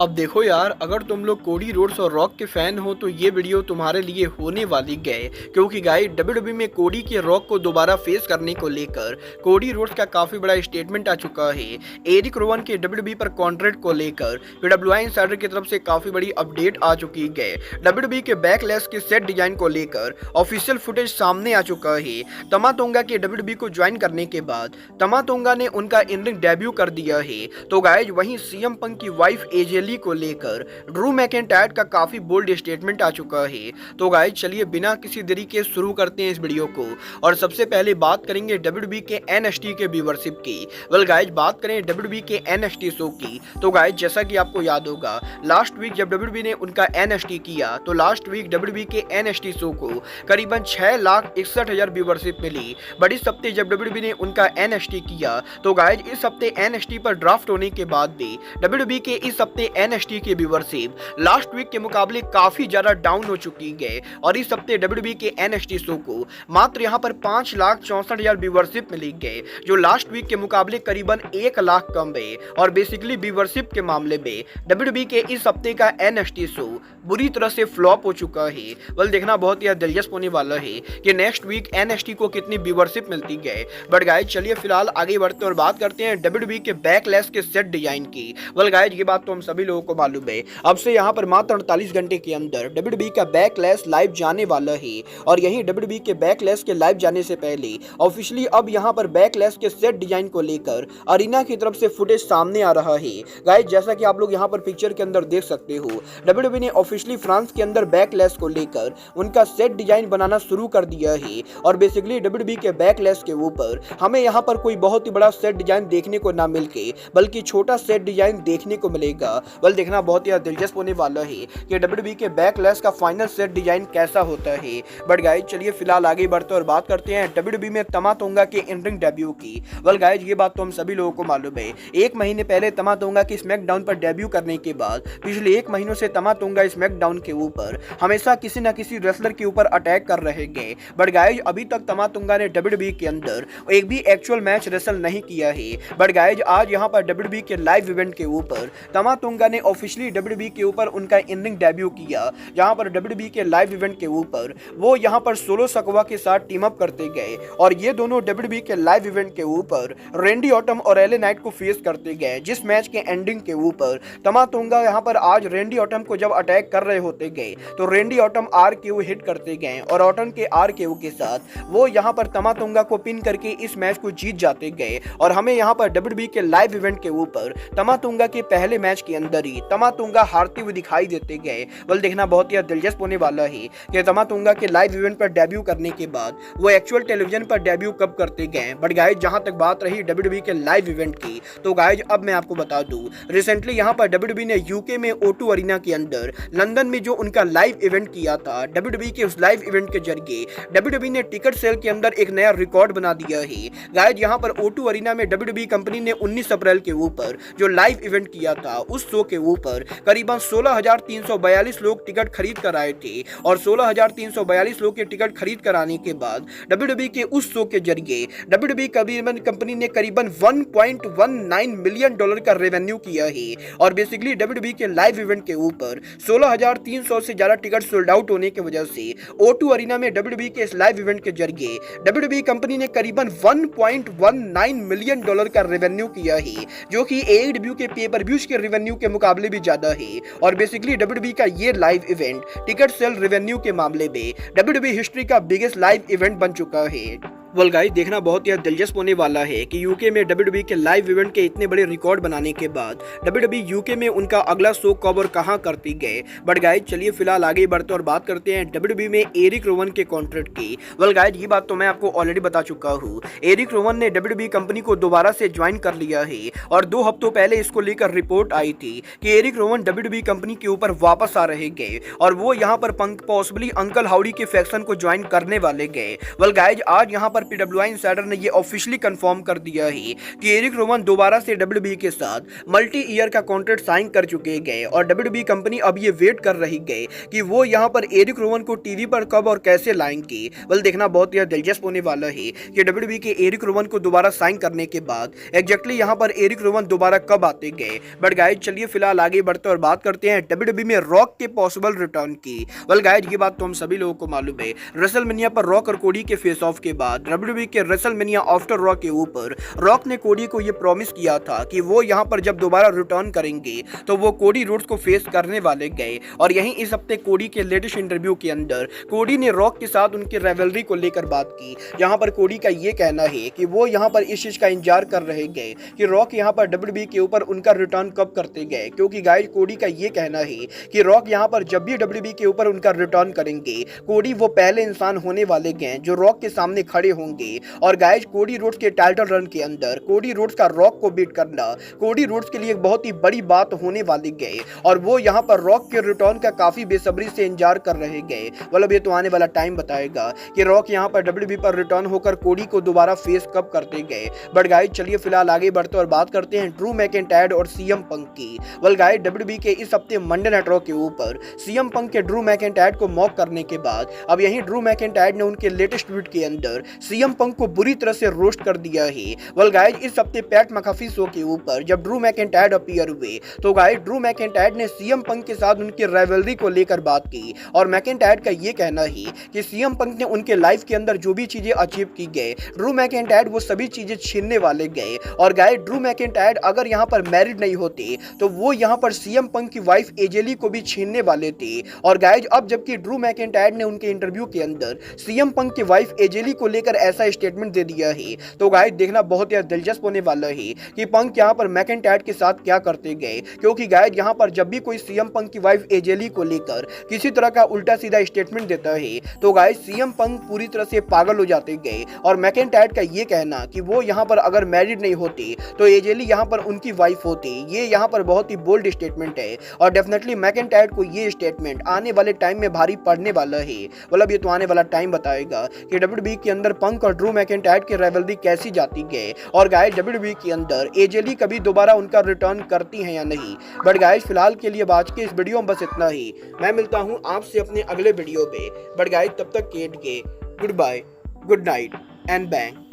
अब देखो यार, अगर तुम लोग कोडी रोड्स और रॉक के फैन हो तो ये वीडियो तुम्हारे लिए होने वाली गए, क्योंकि गाइस डब्ल्यूडब्ल्यूई में कोडी के रॉक को दोबारा फेस करने को लेकर कोडी रोड्स का काफी बड़ा स्टेटमेंट आ चुका है। एरिक रोवन के डब्ल्यूडब्ल्यूई पर कॉन्ट्रैक्ट को लेकर पीडब्ल्यूआई इंसाइडर की तरफ से काफी बड़ी अपडेट आ चुकी है। डब्ल्यूडब्ल्यूई के बैकलैश के सेट डिजाइन को लेकर ऑफिशियल फुटेज सामने आ चुका है। तमा तोंगा के डब्ल्यूडब्ल्यूई को ज्वाइन करने के बाद तमा तोंगा ने उनका इन रिंग डेब्यू कर दिया है। तो गाइस वहीं सीएम पंक की वाइफ एजे को लेकर ड्रू मैकिंटायर का काफी बोल्ड स्टेटमेंट आ चुका है। तो गाइस चलिए बिना किसी देरी के शुरू करते हैं इस वीडियो को। और सबसे पहले बात करेंगे डब्ल्यूडब्ल्यूई के एनएक्सटी के व्यूअरशिप की। वेल गाइस बात करें डब्ल्यूडब्ल्यूई के एनएक्सटी शो की, तो गाइस जैसा कि आपको याद होगा लास्ट वीक जब डब्ल्यूडब्ल्यूई ने उनका एनएक्सटी किया तो लास्ट वीक डब्ल्यूडब्ल्यूई के एनएक्सटी शो को करीबन 6,61,000 व्यूअरशिप मिली। बट इस हफ्ते जब डब्ल्यूडब्ल्यूई ने उनका एनएक्सटी किया तो गाइस इस हफ्ते एनएक्सटी पर ड्राफ्ट होने के बाद भी डब्ल्यूडब्ल्यूई के इस हफ्ते एनएक्सटी की व्यूअरशिप लास्ट वीक के मुकाबले काफी ज्यादा डाउन हो चुकी है। और इस हफ्ते डब्ल्यूडब्ल्यूई के एनएक्सटी शो को मात्र यहां पर 5,64,000 व्यूअरशिप मिली है, जो लास्ट वीक के मुकाबले करीबन 1 लाख कम है। और बेसिकली व्यूअरशिप के मामले में डब्ल्यूडब्ल्यूई के इस हफ्ते का एनएक्सटी शो बुरी तरह से फ्लॉप हो चुका है। वेल देखना बहुत ही दिलचस्प होने वाला है कि नेक्स्ट वीक एनएक्सटी को कितनी व्यूअरशिप मिलती है। बट गाइस चलिए फिलहाल आगे बढ़ते और बात करते हैं डब्ल्यूडब्ल्यूई के बैकलैश के सेट डिजाइन की। वेल गाइस ये बात तो हम सभी लोगों को मालूम है, अब से यहाँ पर मात्र 48 घंटे के अंदर डब्ल्यूडब्ल्यूई का बैकलैश लाइव जाने वाला है। और यहीं डब्ल्यूडब्ल्यूई के बैकलैश के लाइव जाने से पहले ऑफिशियली अब यहाँ पर बैकलैश के सेट डिजाइन को लेकर अरीना की तरफ से फुटेज सामने आ रहा है। गाइस जैसा कि आप लोग यहाँ पर पिक्चर के अंदर देख सकते हो, डब्ल्यूडब्ल्यूई ने ऑफिशियली फ्रांस के अंदर बैकलैश को लेकर उनका सेट डिजाइन बनाना शुरू कर दिया है। और बेसिकली डब्ल्यूडब्ल्यूई के बैकलैश के ऊपर हमें यहाँ पर कोई बहुत ही बड़ा सेट डिजाइन देखने को ना मिलके बल्कि छोटा सेट डिजाइन देखने को मिलेगा। वेल देखना बहुत ही दिलचस्प होने वाला है कि डब्ल्यूडब्ल्यूई के बैकलैश का फाइनल सेट डिजाइन कैसा होता है। बट गाइस चलिए फिलहाल आगे बढ़ते और बात करते हैं डब्ल्यूडब्ल्यूई में तमा तोंगा के इन रिंग डेब्यू की। वेल गाइस ये बात तो हम सभी लोगों को मालूम है, 1 महीने पहले तमा तोंगा की स्मैकडाउन पर डेब्यू करने के बाद पिछले 1 महीनों से तमा तोंगा स्मैकडाउन के ऊपर हमेशा किसी न किसी रेसलर के ऊपर अटैक कर रहे गए। बट गाइस अभी तक तमा तोंगा ने डब्ल्यूडब्ल्यूई के अंदर एक भी एक्चुअल मैच रेसल नहीं किया है। बट गाइस आज यहाँ पर डब्ल्यूडब्ल्यूई के लाइव इवेंट के ऊपर तमा तोंगा ने ऑफिशियली डब्ल्यूडब्ल्यूई के ऊपर उनका इन रिंग डेब्यू किया, जहां पर डब्ल्यूडब्ल्यूई के लाइव इवेंट के ऊपर वो यहां पर सोलो सकवा के साथ टीम अप करते गए। और ये दोनों डब्ल्यूडब्ल्यूई के लाइव इवेंट के ऊपर रेंडी ऑटम और एले नाइट को फेस करते गए, जिस मैच के एंडिंग के ऊपर तमा तोंगा यहां पर आज रेंडी ऑटम को जब अटैक कर रहे होते गए तो रेंडी ऑटम आरकेओ हिट करते गए और ऑटम के आरकेओ के साथ वो यहां पर तमा तोंगा को पिन करके इस मैच को जीत जाते गए। और हमें यहां पर डब्ल्यूडब्ल्यूई के लाइव इवेंट के ऊपर तमा तोंगा के पहले मैच के अंदर ही तमा तोंगा हारते हुए दिखाई देते गए। वेल देखना बहुत ही दिलचस्प होने वाला है कि तमा तोंगा के लाइव इवेंट पर डेब्यू करने के बाद वो एक्चुअल टेलीविजन पर डेब्यू कब करते गए। बट गाइस जहां तक बात रही डब्ल्यूडब्ल्यूई के लाइव इवेंट की, तो गाइस अब मैं आपको बता दूं रिसेंटली यहां पर डब्ल्यूडब्ल्यूई ने यूके में O2 अरीना के अंदर लंदन में जो उनका लाइव इवेंट किया था, डब्ल्यूडब्ल्यूई के उस लाइव इवेंट के जरिए डब्ल्यूडब्ल्यूई ने टिकट सेल के अंदर एक नया रिकॉर्ड बना दिया है। गाइस यहां पर O2 अरीना में डब्ल्यूडब्ल्यूई कंपनी ने 19 अप्रैल के ऊपर जो लाइव इवेंट किया था, उस शो के ऊपर करीबन 16,342 लोग टिकट खरीद कर आए थे। और 16,342 लोग के टिकट खरीद कर आने के बाद डब्ल्यूडब्ल्यूई के उस शो के जरिए डब्ल्यूडब्ल्यूई कंपनी ने करीबन $1.19 मिलियन का रेवेन्यू किया है। और बेसिकली डब्ल्यूडब्ल्यूई के लाइव इवेंट के ऊपर 16,300 से ज्यादा टिकट सोल्ड आउट होने की वजह से O2 अरीना में डब्ल्यूडब्ल्यूई के इस लाइव इवेंट के जरिए डब्ल्यूडब्ल्यूई कंपनी ने करीबन $1.19 मिलियन का रेवेन्यू किया है, जो कि AEW के पेपर व्यूज के रेवेन्यू के मुकाबले भी ज्यादा है। और बेसिकली डब्ल्यूडब्ल्यूई का ये live event ticket sale revenue के मामले में डब्ल्यूडब्ल्यूई हिस्ट्री का बिगेस्ट लाइव इवेंट बन चुका है। वेल गाइस देखना बहुत ही दिलचस्प होने वाला है कि यूके में डब्ल्यूडब्ल्यूई के लाइव इवेंट के इतने बड़े रिकॉर्ड बनाने के बाद डब्ल्यूडब्ल्यूई यूके में उनका अगला शो कब और कहां करती गए। बट गाइस चलिए फिलहाल आगे बढ़ते और बात करते हैं डब्ल्यूडब्ल्यूई में एरिक रोवन के कॉन्ट्रैक्ट की। वेल गाइस ये बात तो मैं आपको ऑलरेडी बता चुका हूँ, एरिक रोवन ने डब्ल्यूडब्ल्यूई कंपनी को दोबारा से ज्वाइन कर लिया है। और 2 हफ्तों पहले इसको लेकर रिपोर्ट आई थी कि एरिक रोवन डब्ल्यूडब्ल्यूई कंपनी के ऊपर वापस आ रहे गए और वो यहाँ पर पॉसिबली अंकल हाउडी के फैक्शन को ज्वाइन करने वाले गए। वेल गाइस आज यहाँ पर पर PWI इंसाइडर ने ये ऑफिशियली कंफर्म कर दिया है कि एरिक रोवन दोबारा से WWE के साथ मल्टी ईयर का कॉन्ट्रैक्ट साइन कर चुके गए और WWE कंपनी अब ये वेट कर रही गए कि वो यहाँ पर एरिक रोवन को टीवी पर कब और कैसे लाएंगे। वेल देखना बहुत ही दिलचस्प होने वाला है कि WWE के एरिक रोवन को दोबारा साइन करने के बाद एग्जैक्टली यहाँ पर एरिक रोवन दोबारा कब आते गए। बट गाइज चलिए फिलहाल आगे बढ़ते और बात करते हैं WWE में रॉक के पॉसिबल रिटर्न की। वेल गाइज ये बात तो हम सभी लोगों को मालूम है, रेसलमेनिया पर रॉक और कोडी के फेस ऑफ के बाद WWE के रेसलमेनिया आफ्टर रॉक के ऊपर रॉक ने कोडी को ये प्रॉमिस किया था कि वो यहाँ पर जब दोबारा रिटर्न करेंगे तो वो कोडी रोड्स को फेस करने वाले गए। और यहीं इस हफ्ते कोडी के लेटेस्ट इंटरव्यू के अंदर कोडी ने रॉक के साथ उनके राइवलरी को लेकर बात की। यहाँ पर कोडी का ये कहना है कि वो यहाँ पर इस चीज का इंतजार कर रहे गए कि रॉक यहाँ पर WWE के ऊपर उनका रिटर्न कब करते गए, क्योंकि गाइस कोडी का ये कहना है कि रॉक यहाँ पर जब भी WWE के ऊपर उनका रिटर्न करेंगे कोडी वो पहले इंसान होने वाले गए जो रॉक के सामने खड़े होंगे। और गाइस कोडी रोड्स के टाइटल रन के अंदर कोडी रोड्स का रॉक को बीट करना कोडी रोड्स के लिए एक बहुत ही बड़ी बात होने वाली गए और वो यहाँ पर रॉक के रिटर्न का काफी बेसब्री से इंतजार कर रहे गए। मतलब ये तो आने वाला टाइम बताएगा कि रॉक यहाँ पर WWE पर रिटर्न होकर कोडी को दोबारा फेस कब करते गए। बट गाइस चलिए फिलहाल आगे बढ़ते और बात करते हैं ड्रू मैकिंटायर और CM पंक की। वेल गाइस WWE के इस हफ्ते मंडे नाइट रॉ के ऊपर CM पंक के ड्रू मैकिंटायर को मॉक करने के बाद अब यहीं ड्रू मैकिंटायर ने उनके लेटेस्ट ट्वीट के अंदर CM पंक को बुरी तरह से रोस्ट कर दिया है। वेल गाइस इस हफ्ते पैट मैकाफी शो के ऊपर जब ड्रू मैकिंटायर अपीयर हुए तो गाइस ड्रू मैकिंटायर ने CM पंक के साथ उनकी राइवलरी को लेकर बात की और मैकिंटायर का ये कहना है कि CM पंक ने उनके लाइफ के अंदर जो भी चीजें अचीव की गए ड्रू मैकिंटायर वो सभी चीजें छीनने वाले गए। और गाइस ड्रू मैकिंटायर अगर यहाँ पर मैरिड नहीं होते तो वो यहाँ पर CM पंक की वाइफ एजेली को भी छीनने वाले थे। और गाइस अब जबकि ड्रू मैकिंटायर ने उनके इंटरव्यू के अंदर CM पंक की वाइफ एजेली को लेकर ऐसा स्टेटमेंट दे दिया है तो गाइस देखना बहुत ही दिलचस्प होने वाला है कि पंक यहाँ पर मैकिंटायर के साथ क्या करते गए, क्योंकि गाइस यहाँ पर जब भी कोई CM पंक की वाइफ एजेली को लेकर किसी तरह का उल्टा सीधा स्टेटमेंट देता है तो गाइस CM पंक पूरी तरह से पागल हो जाते गए। और मैकिंटायर का ये कहना कि वो यहाँ पर अगर मैरिड नहीं होती तो एजेली यहाँ पर उनकी वाइफ होती, ये यहाँ पर बहुत ही बोल्ड स्टेटमेंट है और डेफिनेटली मैकिंटायर को ये स्टेटमेंट आने वाले टाइम में भारी पड़ने वाला है। मतलब ये तो आने वाला टाइम बताएगा कि WWE के अंदर पंक और ड्रू मैकिंटायर की राइवलरी कैसी जाती गए और गाइस WWE के अंदर एजेली कभी दोबारा उनका रिटर्न करती हैं या नहीं। बट गाइस फिलहाल के लिए आज के इस वीडियो में बस इतना ही। मैं मिलता हूँ आपसे अपने अगले वीडियो पे। बट गाइस तब तक के goodbye, good night and bang.